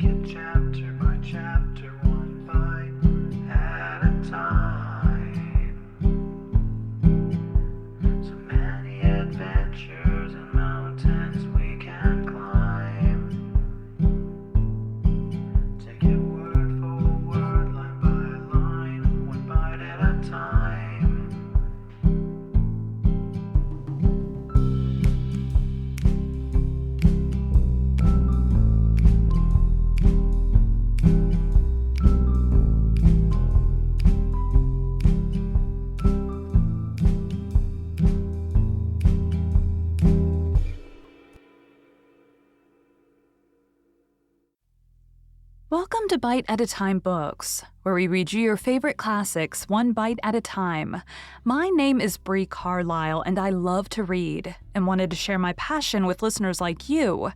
it chapter by chapter, one bite at a time. So many adventures and mountains we can climb. Take it word for word, line by line, one bite at a time. Welcome to Bite at a Time Books, where we read you your favorite classics one bite at a time. My name is Bree Carlile, and I love to read, and wanted to share my passion with listeners like you.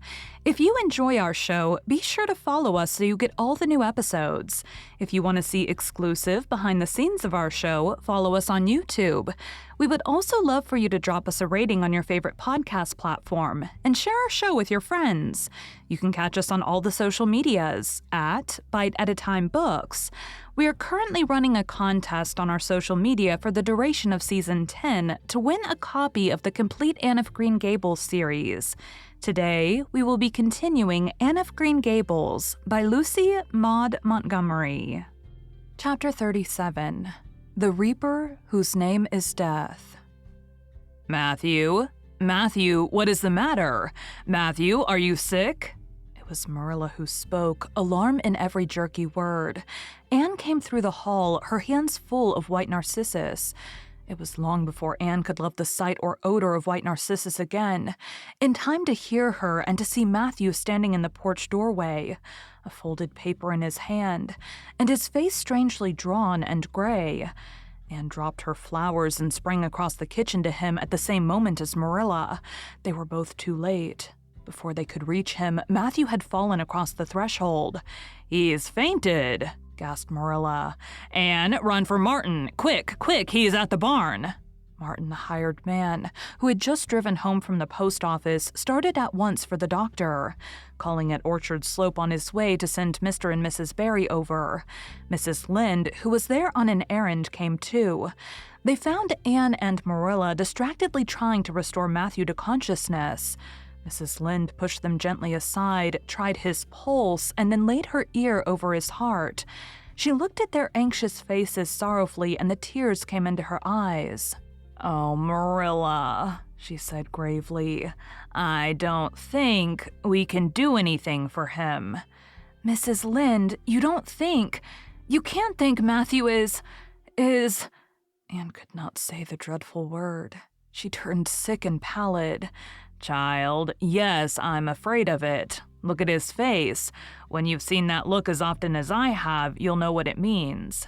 If you enjoy our show, be sure to follow us so you get all the new episodes. If you want to see exclusive behind the scenes of our show, follow us on YouTube. We would also love for you to drop us a rating on your favorite podcast platform and share our show with your friends. You can catch us on all the social medias at Bite at a Time Books. We are currently running a contest on our social media for the duration of Season 10 to win a copy of the complete Anne of Green Gables series. Today, we will be continuing Anne of Green Gables by Lucy Maud Montgomery. Chapter 37. The Reaper Whose Name is Death. Matthew, what is the matter? Matthew, are you sick? It was Marilla who spoke, alarm in every jerky word. Anne came through the hall, her hands full of white narcissus. It was long before Anne could love the sight or odor of white narcissus again. In time to hear her and to see Matthew standing in the porch doorway, a folded paper in his hand, and his face strangely drawn and gray. Anne dropped her flowers and sprang across the kitchen to him at the same moment as Marilla. They were both too late. Before they could reach him, Matthew had fallen across the threshold. "He's fainted," gasped Marilla. "Anne, run for Martin. Quick, he's at the barn." Martin, the hired man, who had just driven home from the post office, started at once for the doctor, calling at Orchard Slope on his way to send Mr. and Mrs. Barry over. Mrs. Lynde, who was there on an errand, came too. They found Anne and Marilla distractedly trying to restore Matthew to consciousness. Mrs. Lynde pushed them gently aside, tried his pulse, and then laid her ear over his heart. She looked at their anxious faces sorrowfully, and the tears came into her eyes. "Oh, Marilla," she said gravely, "I don't think we can do anything for him." "Mrs. Lynde, you can't think Matthew is... Anne could not say the dreadful word. She turned sick and pallid. "Child, yes, I'm afraid of it. Look at his face. When you've seen that look as often as I have, you'll know what it means."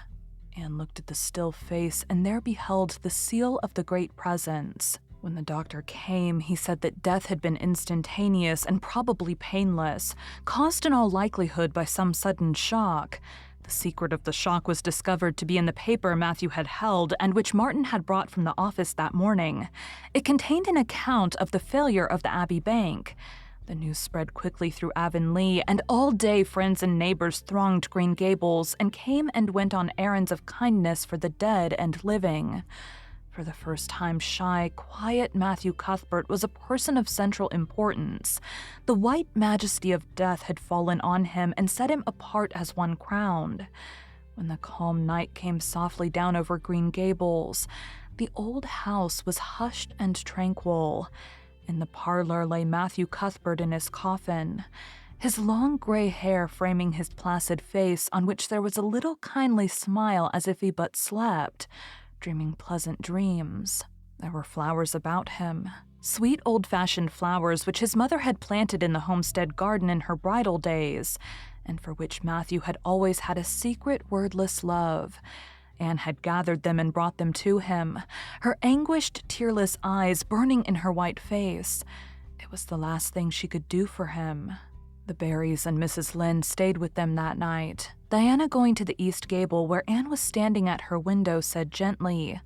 Anne looked at the still face and there beheld the seal of the Great Presence. When the doctor came, he said that death had been instantaneous and probably painless, caused in all likelihood by some sudden shock. The secret of the shock was discovered to be in the paper Matthew had held and which Martin had brought from the office that morning. It contained an account of the failure of the Abbey Bank. The news spread quickly through Avonlea, and all day friends and neighbors thronged Green Gables and came and went on errands of kindness for the dead and living. For the first time, shy, quiet Matthew Cuthbert was a person of central importance. The white majesty of death had fallen on him and set him apart as one crowned. When the calm night came softly down over Green Gables, the old house was hushed and tranquil. In the parlor lay Matthew Cuthbert in his coffin, his long gray hair framing his placid face, on which there was a little kindly smile as if he but slept, dreaming pleasant dreams. There were flowers about him, sweet old-fashioned flowers which his mother had planted in the homestead garden in her bridal days, and for which Matthew had always had a secret, wordless love. Anne had gathered them and brought them to him, her anguished, tearless eyes burning in her white face. It was the last thing she could do for him. The Barrys and Mrs. Lynde stayed with them that night. Diana, going to the east gable where Anne was standing at her window, said gently,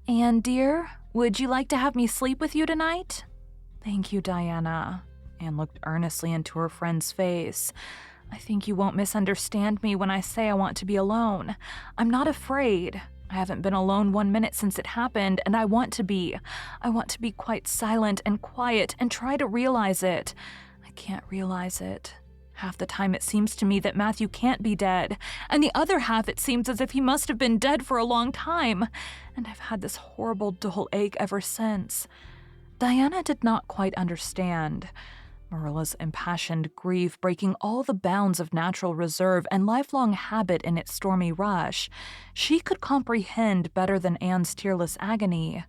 "Anne, dear, would you like to have me sleep with you tonight?" "Thank you, Diana." Anne looked earnestly into her friend's face. I think you won't misunderstand me when I say I want to be alone. I'm not afraid. I haven't been alone 1 minute since it happened, and I want to be. I want to be quite silent and quiet and try to realize it. I can't realize it. Half the time it seems to me that Matthew can't be dead, and the other half it seems as if he must have been dead for a long time, and I've had this horrible dull ache ever since. Diana did not quite understand. Marilla's impassioned grief breaking all the bounds of natural reserve and lifelong habit in its stormy rush. She could comprehend better than Anne's tearless agony.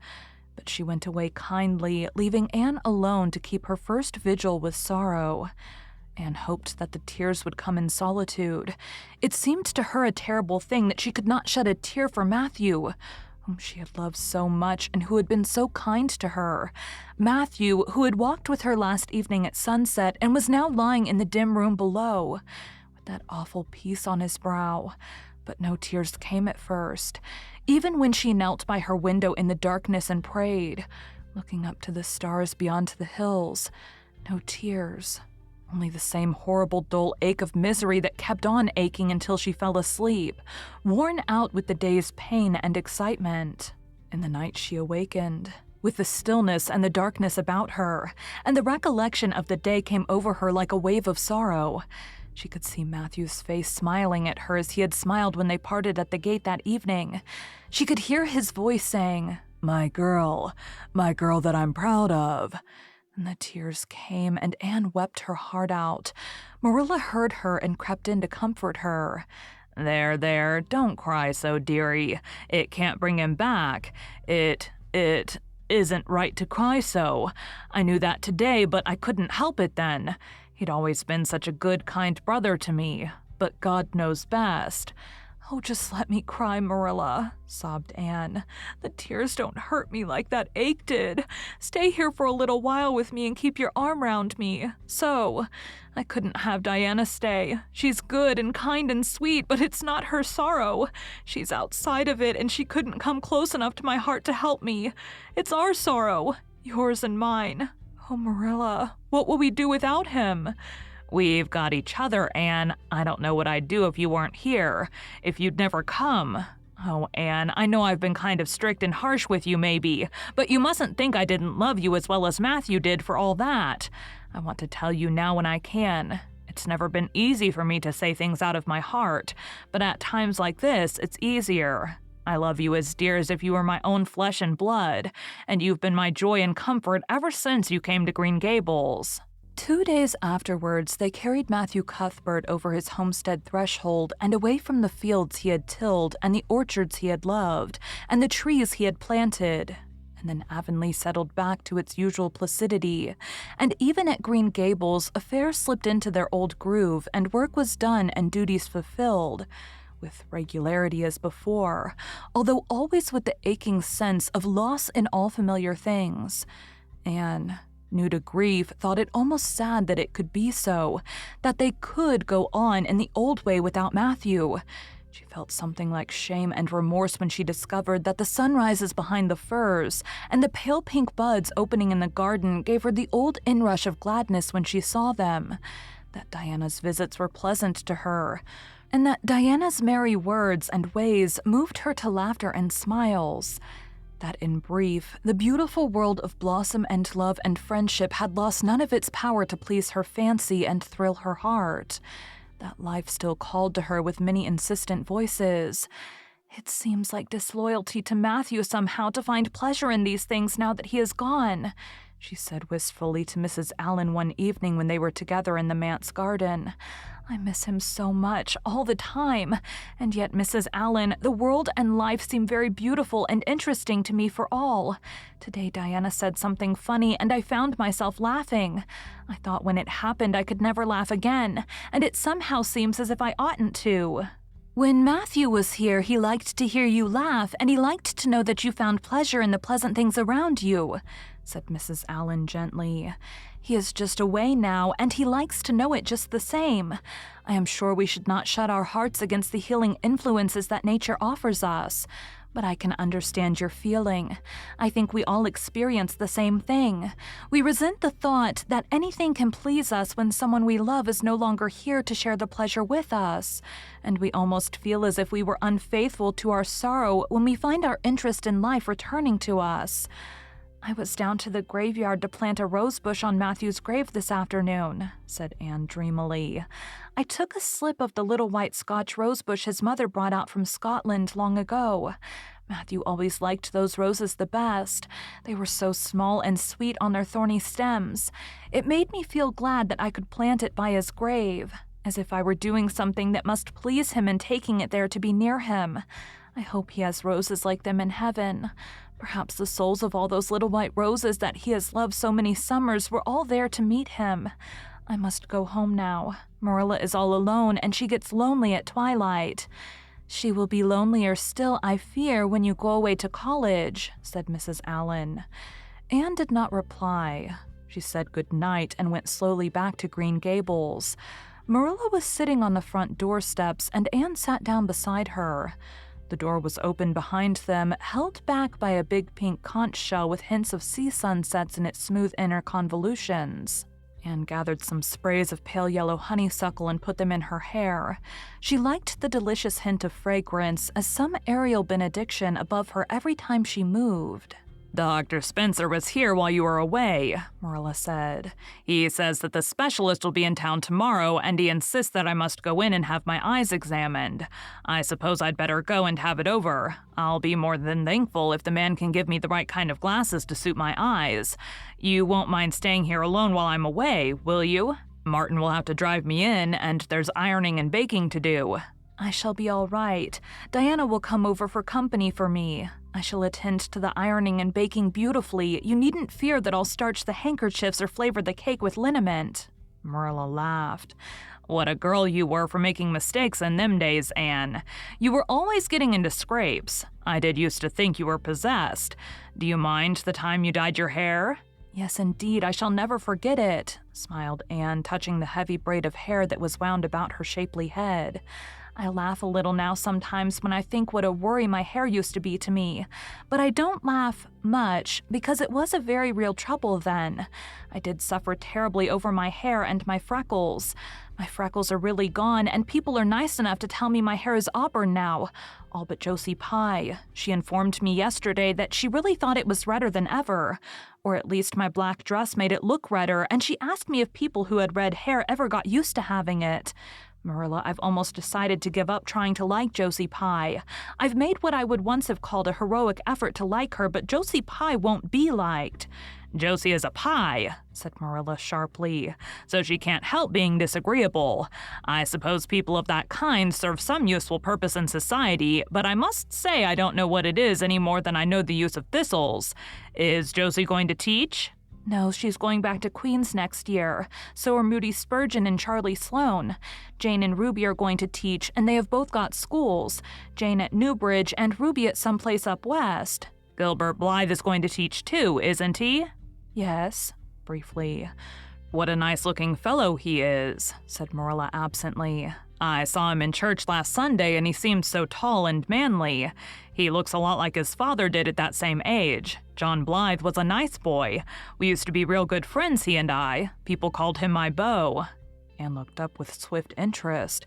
But she went away kindly, leaving Anne alone to keep her first vigil with sorrow. Anne hoped that the tears would come in solitude. It seemed to her a terrible thing that she could not shed a tear for Matthew, whom she had loved so much and who had been so kind to her. Matthew, who had walked with her last evening at sunset and was now lying in the dim room below, with that awful peace on his brow. But no tears came at first, even when she knelt by her window in the darkness and prayed, looking up to the stars beyond the hills. No tears. Only the same horrible dull ache of misery that kept on aching until she fell asleep, worn out with the day's pain and excitement. In the night she awakened, with the stillness and the darkness about her, and the recollection of the day came over her like a wave of sorrow. She could see Matthew's face smiling at her as he had smiled when they parted at the gate that evening. She could hear his voice saying, my girl that I'm proud of." And the tears came, and Anne wept her heart out. Marilla heard her and crept in to comfort her. There, don't cry so, dearie. It can't bring him back. It isn't right to cry so. I knew that today, but I couldn't help it then. He'd always been such a good, kind brother to me, but God knows best. "Oh, just let me cry, Marilla," sobbed Anne. "The tears don't hurt me like that ache did. Stay here for a little while with me and keep your arm round me. So. I couldn't have Diana stay. She's good and kind and sweet, but it's not her sorrow. She's outside of it, and she couldn't come close enough to my heart to help me. It's our sorrow, yours and mine. Oh, Marilla, what will we do without him?" "We've got each other, Anne. I don't know what I'd do if you weren't here, if you'd never come. Oh, Anne, I know I've been kind of strict and harsh with you maybe, but you mustn't think I didn't love you as well as Matthew did for all that. I want to tell you now when I can. It's never been easy for me to say things out of my heart, but at times like this, it's easier. I love you as dear as if you were my own flesh and blood, and you've been my joy and comfort ever since you came to Green Gables." 2 days afterwards, they carried Matthew Cuthbert over his homestead threshold and away from the fields he had tilled and the orchards he had loved and the trees he had planted. And then Avonlea settled back to its usual placidity, and even at Green Gables, affairs slipped into their old groove and work was done and duties fulfilled, with regularity as before, although always with the aching sense of loss in all familiar things. Anne, new to grief, thought it almost sad that it could be so, that they could go on in the old way without Matthew. She felt something like shame and remorse when she discovered that the sunrises behind the firs and the pale pink buds opening in the garden gave her the old inrush of gladness when she saw them, that Diana's visits were pleasant to her, and that Diana's merry words and ways moved her to laughter and smiles. That in brief, the beautiful world of blossom and love and friendship had lost none of its power to please her fancy and thrill her heart. That life still called to her with many insistent voices. "It seems like disloyalty to Matthew somehow to find pleasure in these things now that he is gone," she said wistfully to Mrs. Allen one evening when they were together in the manse garden. "I miss him so much, all the time. And yet, Mrs. Allen, the world and life seem very beautiful and interesting to me for all. Today Diana said something funny, and I found myself laughing. I thought when it happened I could never laugh again, and it somehow seems as if I oughtn't to. When Matthew was here, he liked to hear you laugh, and he liked to know that you found pleasure in the pleasant things around you," said Mrs. Allen gently. "He is just away now, and he likes to know it just the same. I am sure we should not shut our hearts against the healing influences that nature offers us. But I can understand your feeling. I think we all experience the same thing. We resent the thought that anything can please us when someone we love is no longer here to share the pleasure with us. And we almost feel as if we were unfaithful to our sorrow when we find our interest in life returning to us. I was down to the graveyard to plant a rose bush on Matthew's grave this afternoon, said Anne dreamily. I took a slip of the little white Scotch rose bush his mother brought out from Scotland long ago. Matthew always liked those roses the best. They were so small and sweet on their thorny stems. It made me feel glad that I could plant it by his grave, as if I were doing something that must please him and taking it there to be near him. I hope he has roses like them in heaven. Perhaps the souls of all those little white roses that he has loved so many summers were all there to meet him. I must go home now. Marilla is all alone, and she gets lonely at twilight. She will be lonelier still, I fear, when you go away to college, said Mrs. Allen. Anne did not reply. She said good night and went slowly back to Green Gables. Marilla was sitting on the front doorsteps, and Anne sat down beside her. The door was open behind them, held back by a big pink conch shell with hints of sea sunsets in its smooth inner convolutions. Anne gathered some sprays of pale yellow honeysuckle and put them in her hair. She liked the delicious hint of fragrance as some aerial benediction above her every time she moved. "Dr. Spencer was here while you were away," Marilla said. "He says that the specialist will be in town tomorrow, and he insists that I must go in and have my eyes examined. I suppose I'd better go and have it over. I'll be more than thankful if the man can give me the right kind of glasses to suit my eyes. You won't mind staying here alone while I'm away, will you? Martin will have to drive me in, and there's ironing and baking to do." "I shall be all right. Diana will come over for company for me. I shall attend to the ironing and baking beautifully. You needn't fear that I'll starch the handkerchiefs or flavor the cake with liniment." Marilla laughed. "What a girl you were for making mistakes in them days, Anne. You were always getting into scrapes. I did used to think you were possessed. Do you mind the time you dyed your hair?" "Yes, indeed, I shall never forget it," smiled Anne, touching the heavy braid of hair that was wound about her shapely head. "I laugh a little now sometimes when I think what a worry my hair used to be to me. But I don't laugh much because it was a very real trouble then. I did suffer terribly over my hair and my freckles. My freckles are really gone, and people are nice enough to tell me my hair is auburn now, all but Josie Pye. She informed me yesterday that she really thought it was redder than ever, or at least my black dress made it look redder, and she asked me if people who had red hair ever got used to having it. Marilla, I've almost decided to give up trying to like Josie Pye. I've made what I would once have called a heroic effort to like her, but Josie Pye won't be liked." "Josie is a pie," said Marilla sharply, "so she can't help being disagreeable. I suppose people of that kind serve some useful purpose in society, but I must say I don't know what it is any more than I know the use of thistles. Is Josie going to teach?" "No, she's going back to Queen's next year. So are Moody Spurgeon and Charlie Sloane. Jane and Ruby are going to teach, and they have both got schools. Jane at Newbridge and Ruby at some place up west." "Gilbert Blythe is going to teach too, isn't he?" "Yes," briefly. "What a nice-looking fellow he is," said Marilla absently. "I saw him in church last Sunday, and he seemed so tall and manly. He looks a lot like his father did at that same age. John Blythe was a nice boy. We used to be real good friends, he and I. People called him my beau." Anne looked up with swift interest.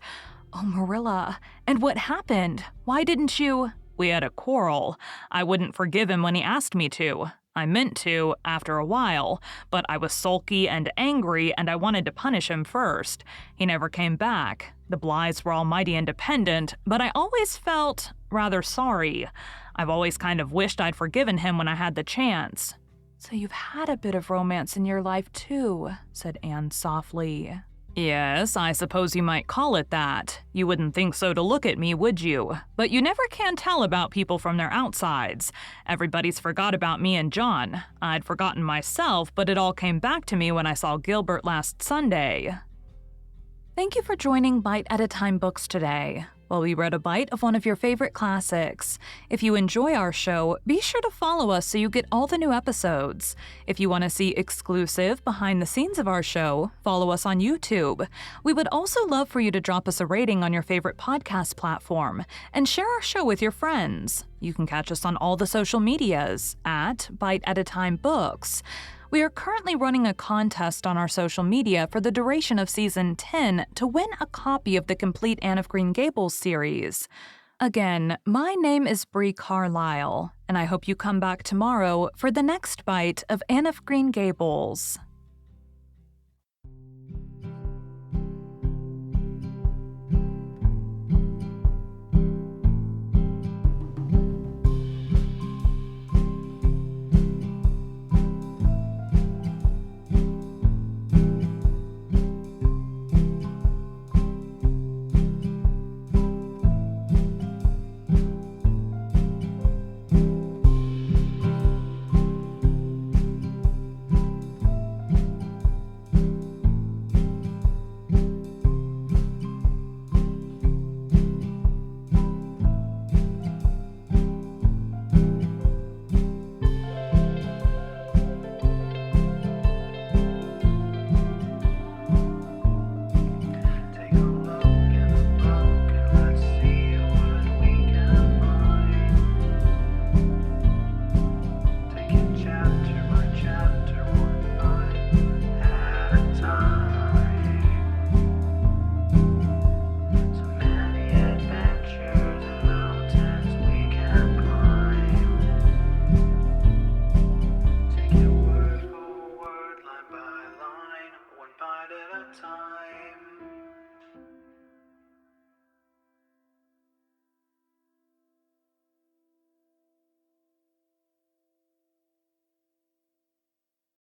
"Oh, Marilla, and what happened? Why didn't you—" "We had a quarrel. I wouldn't forgive him when he asked me to. I meant to, after a while, but I was sulky and angry, and I wanted to punish him first. He never came back. The Blythes were all mighty independent, but I always felt rather sorry. I've always kind of wished I'd forgiven him when I had the chance." "So you've had a bit of romance in your life, too," said Anne softly. "Yes, I suppose you might call it that. You wouldn't think so to look at me, would you? But you never can tell about people from their outsides. Everybody's forgot about me and John. I'd forgotten myself, but it all came back to me when I saw Gilbert last Sunday." Thank you for joining Bite at a Time Books today. while we read a bite of one of your favorite classics. If you enjoy our show, be sure to follow us so you get all the new episodes. If you want to see exclusive behind the scenes of our show, follow us on YouTube. We would also love for you to drop us a rating on your favorite podcast platform and share our show with your friends. You can catch us on all the social medias at Bite at a Time Books. We are currently running a contest on our social media for the duration of Season 10 to win a copy of the complete Anne of Green Gables series. Again, my name is Bree Carlile, and I hope you come back tomorrow for the next bite of Anne of Green Gables.